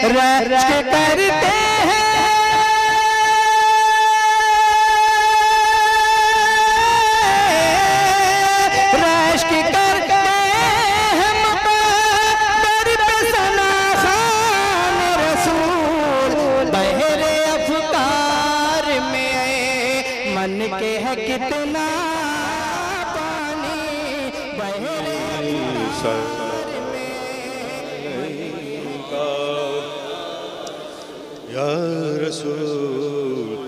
रश्क करते हैं, रश्क करते हैं मुक़द्दर पे सना खान रसूल। बहरे अफ़कार में मन के है कितना पानी, बहरे या रसूल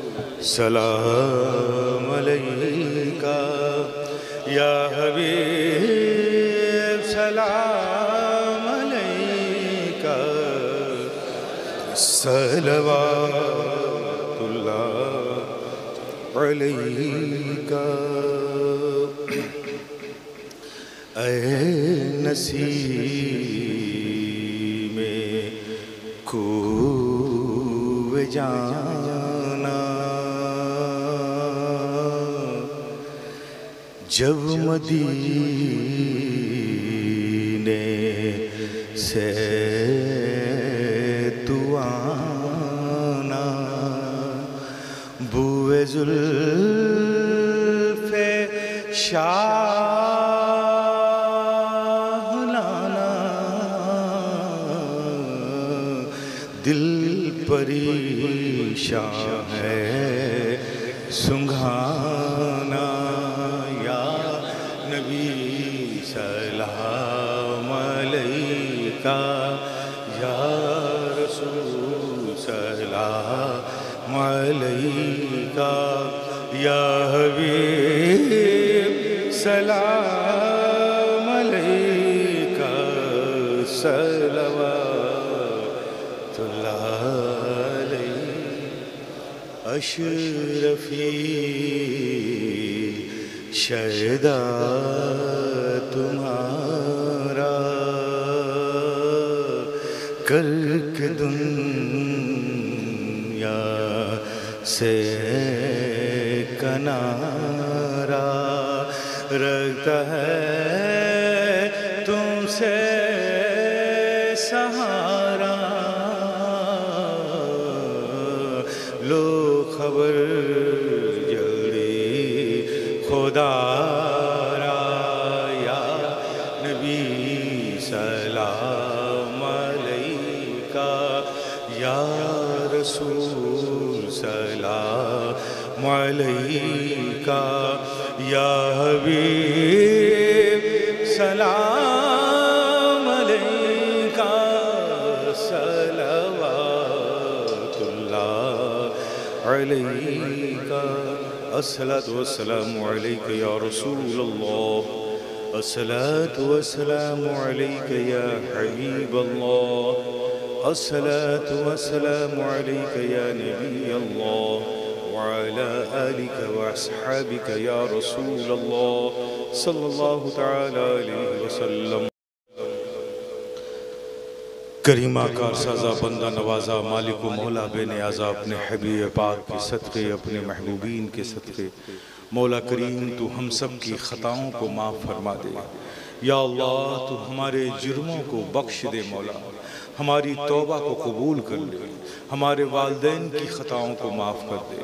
सलाम अलैका, या हबीब सलाम अलैका, सलवातुल्लाह अलैका। ऐ नसीमे खूब जाना, जब मदीने से तू आना, बुए ज़ुल्फ़े शाह लाना, दिल परेशान है सुंघाना। या नबी सलाम अलैका, या रसूल सलाम अलैका, या हबीब सलाम अलैका, सलवातुल्लाह अलैका। अशरफी शहदा तुम्हारा, करके दुनिया से किनारा, रखता है तुमसे सहारा। लो खबर जल्दी खुदारा, या नबी सलाम अलैका, या रसूल सलाम अलैका, या हबीब सलाम अलैका, सलवातुल्लाह अलैका। अस्सलातु वस्सलामु अलैका या रसूलल्लाह, अस्सलातु वस्सलामु अलैका या हबीबल्लाह, अस्सलातु वस्सलामु अलैका या नबीयल्लाह, व अला आलिका व अस्हाबिका या रसूलल्लाह सल्लल्लाहु तआला अलैहि वसल्लम। करीमा कारसाज़ा बंदा नवाज़ा मालिक व मौला बेनियाज़ा, अपने हबीब पाक के सदक़े, अपने महबूबीन के सदक़े, मौला करीम तू हम सब की ख़ताओं को माफ़ फरमा दे। या अल्लाह तू हमारे जुर्मों को बख्श दे। मौला हमारी तौबा को कबूल कर ले, हमारे वालिदैन की ख़ताओं को माफ़ कर दे,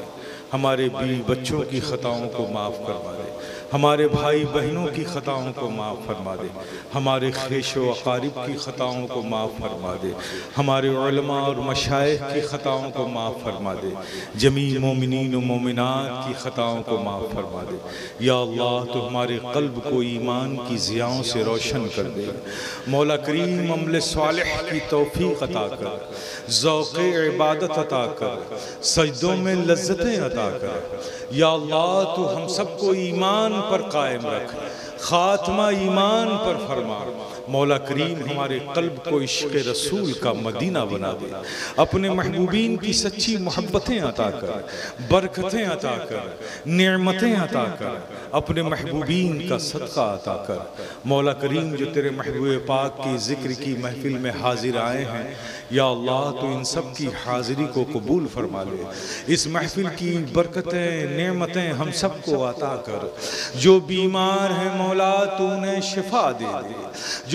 हमारे बीवी बच्चों की ख़ताओं को माफ़ करवा दे, हमारे भाई बहनों की ख़ताओं को माफ़ फरमा दे, हमारे ख़ेश व अक़ारिब की ख़ताओं को माफ़ फरमा दे, हमारे उलमा और मशाइख़ की ख़ताओं को माफ़ फरमा दे, जमी मोमिनीन व मोमिनात की ख़ताओं को माफ़ फरमा दे। या अल्लाह तो हमारे क़ल्ब को ईमान की ज़ियाओं से रोशन कर दे। मौला करीम अमल सालिह की तौफ़ीक़ अता कर, ज़ौक़े इबादत अता कर, सजदों में लज़्ज़तें अता कर। या अल्लाह तू हम सबको ईमान पर कायम रख, ख़ात्मा ईमान पर फरमा। मौला करीम हमारे क़ल्ब को इश्क़ रसूल का मदीना बना दे। अपने महबूबीन की सच्ची मोहब्बतें अता कर, बरकतें अता कर, नेमतें अता कर, अपने महबूबीन का सदका अता कर। मौला करीम जो तेरे महबूब पाक की ज़िक्र की महफिल में हाजिर आए हैं, या अल्लाह तो इन सब की हाज़िरी को कबूल फरमा ले। इस महफिल की बरकतें नेमतें हम सबको अता कर। जो बीमार हैं मौला तू उन्हें शिफा दे दे,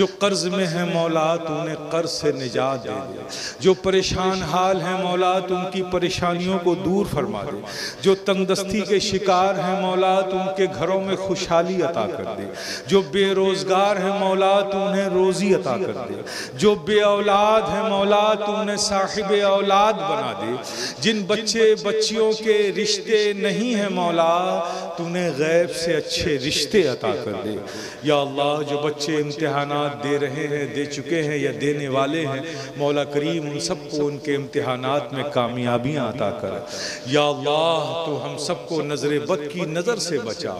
जो कर्ज में है मौला तू उन्हें कर्ज से निजात दे दे, जो परेशान हाल है मौला तू उनकी परेशानियों को दूर फरमा दे, जो तंगदस्ती के शिकार हैं मौला तू उनके घरों में खुशहाली अता कर दे, जो बेरोजगार है मौला तू उन्हें रोजी अता कर दे, जो बे औलाद है मौला तू उन्हें साहिब औलाद बना दे, जिन बच्चे बच्चियों के रिश्ते नहीं है मौला तूने गैब से अच्छे रिश्ते अता कर दे। या अल्लाह जो बच्चे इम्तिहानात दे रहे हैं, दे चुके हैं या देने वाले हैं, मौला करीम उन सबको उनके इम्तिहानात में कामयाबियाँ अता कर। या अल्लाह तो हम सबको नजर बद की नज़र से बचा,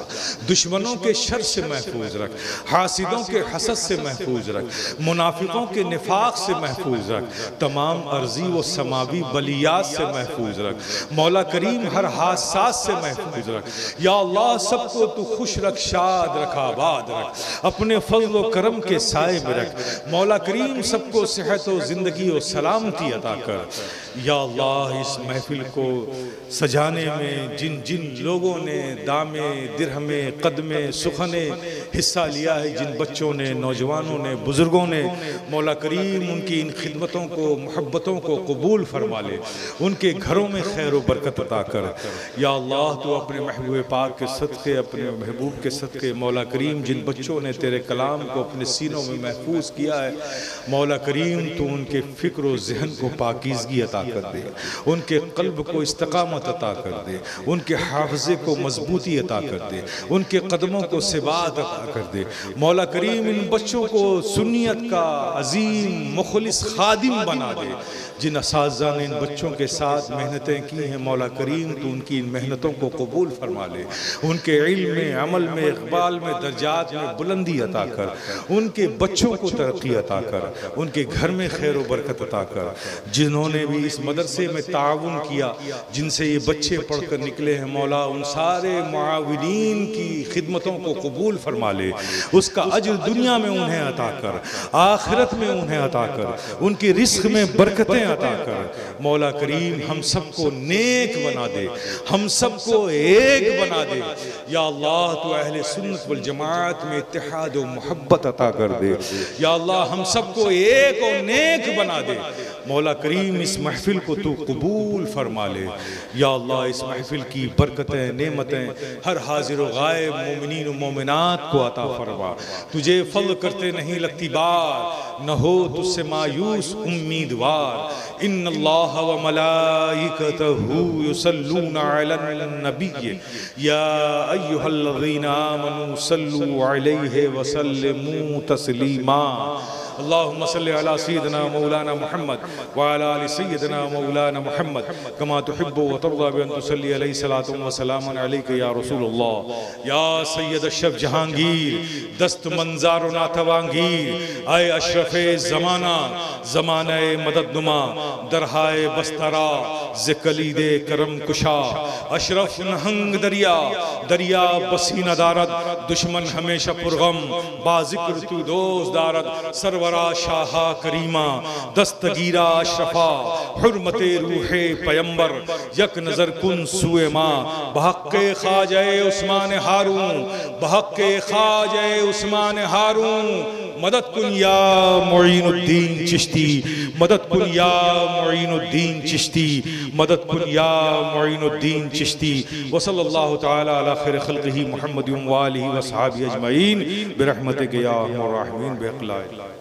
दुश्मनों के शर से महफूज रख, हासिदों के हसद से महफूज रख, मुनाफिकों के निफाक से महफूज रख, तमाम अर्जी व समावी बलियात से महफूज रख, मौला करीम हर हादसात से महफूज रख। या अल्लाह सबको तू खुश रख, शाद रख, आबाद रख, अपने फजल व करम के साए में रख। मौला करीम सबको सेहत व जिंदगी और सलामती अता कर। या अल्लाह इस महफिल को सजाने में जिन जिन लोगों ने दामे दिरहमे कदमे सुखने हिस्सा लिया है, जिन बच्चों ने, नौजवानों ने, बुजुर्गों ने, मौला करीम उनकी इन खिदमतों को, मोहब्बतों को कबूल फरमा ले, उनके घरों में खैर व बरकत अता कर। या अल्लाह तो अपने महबूब पाक के सदक़े, अपने महबूब के सदक़े मौला करीम जिन बच्चों ने तेरे कलाम को अपने सीनों में महफूज किया है, मौला करीम तो उनके फ़िक्र व ज़हन को पाकीज़गी अता कर दे, उनके क़ल्ब को इस्तक़ामत अता कर दे, उनके हाफ़ज़े को मजबूती अता कर दे, उनके कदमों को सिबात अता कर दे। मौला करीम इन बच्चों को सुन्नियत का अजीम मुखलिस खादिम बना दे। जिन असातिज़ा ने इन बच्चों के साथ मेहनतें की हैं, मौला करीम तो उनकी इन मेहनतों को कबूल फरमा ले, उनके इल्म में, अमल में, इक़बाल में, दर्जात में बुलंदी अता कर, उनके बच्चों को तरक्की अता कर, उनके घर में खैर व बरकत अता कर। जिन्होंने भी इस मदरसे में ताउन किया, जिनसे ये बच्चे पढ़ कर निकले हैं, मौला उन सारे मुआविनीन की खिदमतों को कबूल फरमा ले, उसका अज्र दुनिया में उन्हें अता कर, आखिरत में उन्हें अता कर, उनकी रिस्क में बरकतें अता कर। मौला करीम हम सबको नेक बना दे, हम सबको एक बना दे। या अल्लाह तो अहले सुन्नत वल जमात में इत्तेहाद व मोहब्बत अता कर दे। या अल्लाह हम सबको एक और नेक बना दे। मौला करीम इस महफिल को तू कबूल फरमा ले। या अल्लाह इस महफिल की बरकतें, नेमतें हर हाजिर व गायब मोमिनीन व मोमिनात को अता फरमा। तुझे फल करते नहीं लगती बार, न हो तुझसे मायूस उम्मीदवार। इन्नल्लाह व मलाइकतहू युसल्लूना अलन नबी या अय्युहल्लज़ीना आमनू सल्लू अलैहि व सल्लिमू तस्लीमा। अल्लाहुम्मा सल्लि अला सय्यिदिना मौलाना मुहम्मद व अला आलि सय्यिदिना मौलाना मुहम्मद कमा तुहिब्बु व तर्दा बि अन तुसल्ली अलैहि सलातु व सलामुन अलैका या रसूलल्लाह। या सय्यद अशरफ जहांगीर, दस्त मंज़ार नातवांगीर, आए अशरफे ज़माना, ज़माने मददनुमा, दरहाए बस्तरा, ज़िकलीदे करम कुशा, अशरफ नहंग दरिया, दरिया बसीना दारद, दुश्मन हमेशा पुरगम, बाज़िक्र तू दोस्त दारद, सरवरा शाहा करीमा, दस्तगीरा अशरफा, हुर्मते रूहे पैगंबर, यक नजर कुन सुए माँ, बहक़्क़े ख़ाजा उस्मान हारून, बहक़्क़े ख़ाजा उस्मान हारून, मदद कुन या मुईनुद्दीन चिश्ती, मदद कुन या मुईनुद्दीन चिश्ती, मदद कुन या मुईनुद्दीन चिश्ती। व सल्लल्लाहु तआला अला खैर खल्क़िही मुहम्मद व आलिहि व अस्हाबिही अजमईन बिरहमतिक या अरहमर राहिमीन बिइक़लाइक।